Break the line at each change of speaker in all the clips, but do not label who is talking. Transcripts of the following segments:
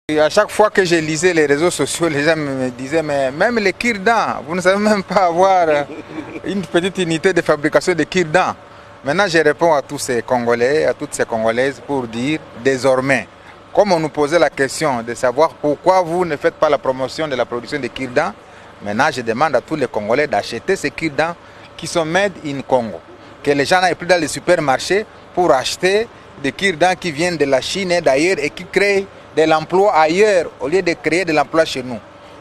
Et à chaque fois que je lisais les réseaux sociaux, les gens me disaient, mais même les cure-dents, vous ne savez même pas avoir une petite unité de fabrication de cure-dents. Maintenant, je réponds à tous ces Congolais, à toutes ces Congolaises pour dire, désormais, comme on nous posait la question de savoir pourquoi vous ne faites pas la promotion de la production de cure-dents, maintenant je demande à tous les Congolais d'acheter ces cure-dents qui sont made in Congo. Que les gens n'aillent plus dans les supermarchés pour acheter des cure-dents qui viennent de la Chine et d'ailleurs et qui créent de l'emploi ailleurs au lieu de créer de l'emploi chez nous.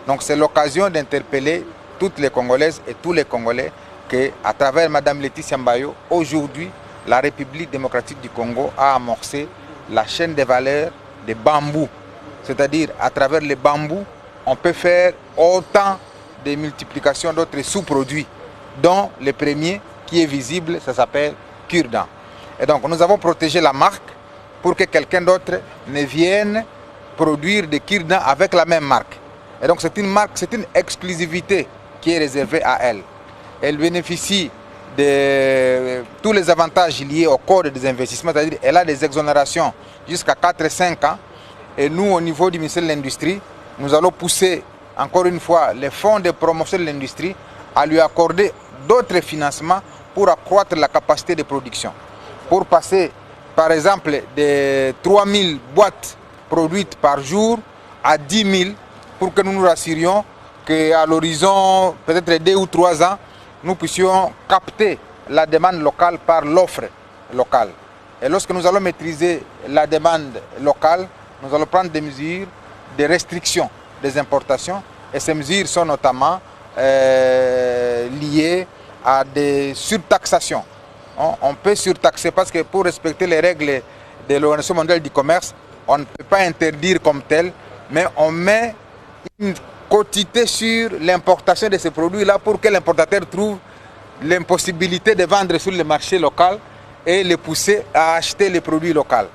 Donc c'est l'occasion d'interpeller toutes les Congolaises et tous les Congolais qu'à travers Mme Laetitia Mbayo, aujourd'hui, la République démocratique du Congo a amorcé la chaîne des valeurs des bambous. C'est-à-dire à travers les bambous, on peut faire autant de multiplications d'autres sous-produits, dont le premier qui est visible, ça s'appelle cure-dents. Et donc nous avons protégé la marque pour que quelqu'un d'autre ne vienne produire des cure-dents avec la même marque. Et donc c'est une marque, c'est une exclusivité qui est réservée à elle. Elle bénéficie de tous les avantages liés au code des investissements, c'est-à-dire elle a des exonérations jusqu'à 4 et 5 ans. Et nous, au niveau du ministère de l'Industrie, nous allons pousser encore une fois les fonds de promotion de l'industrie à lui accorder d'autres financements pour accroître la capacité de production. Pour passer, par exemple, de 3000 boîtes produites par jour à 10 000 pour que nous nous rassurions qu'à l'horizon peut-être 2 ou 3 ans, nous puissions capter la demande locale par l'offre locale. Et lorsque nous allons maîtriser la demande locale, nous allons prendre des mesures de restriction des importations. Et ces mesures sont notamment liées à des surtaxations. On peut surtaxer parce que pour respecter les règles de l'Organisation mondiale du commerce, on ne peut pas interdire comme tel, mais on met une quotité sur l'importation de ces produits-là pour que l'importateur trouve l'impossibilité de vendre sur le marché local et les pousser à acheter les produits locaux.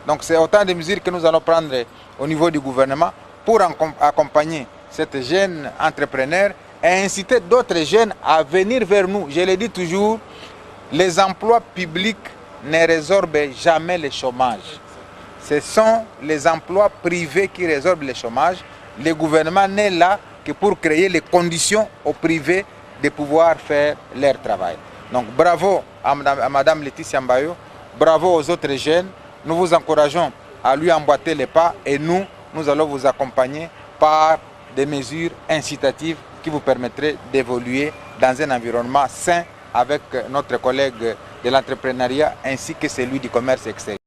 Donc c'est autant de mesures que nous allons prendre au niveau du gouvernement pour accompagner cette jeune entrepreneur et inciter d'autres jeunes à venir vers nous. Je le dis toujours, les emplois publics ne résorbent jamais le chômage. Ce sont les emplois privés qui résorbent le chômage. Le gouvernement n'est là que pour créer les conditions aux privés de pouvoir faire leur travail. Donc bravo à Mme Laetitia Mbayo, bravo aux autres jeunes. Nous vous encourageons à lui emboîter les pas et nous allons vous accompagner par des mesures incitatives qui vous permettraient d'évoluer dans un environnement sain avec notre collègue de l'entrepreneuriat ainsi que celui du commerce extérieur.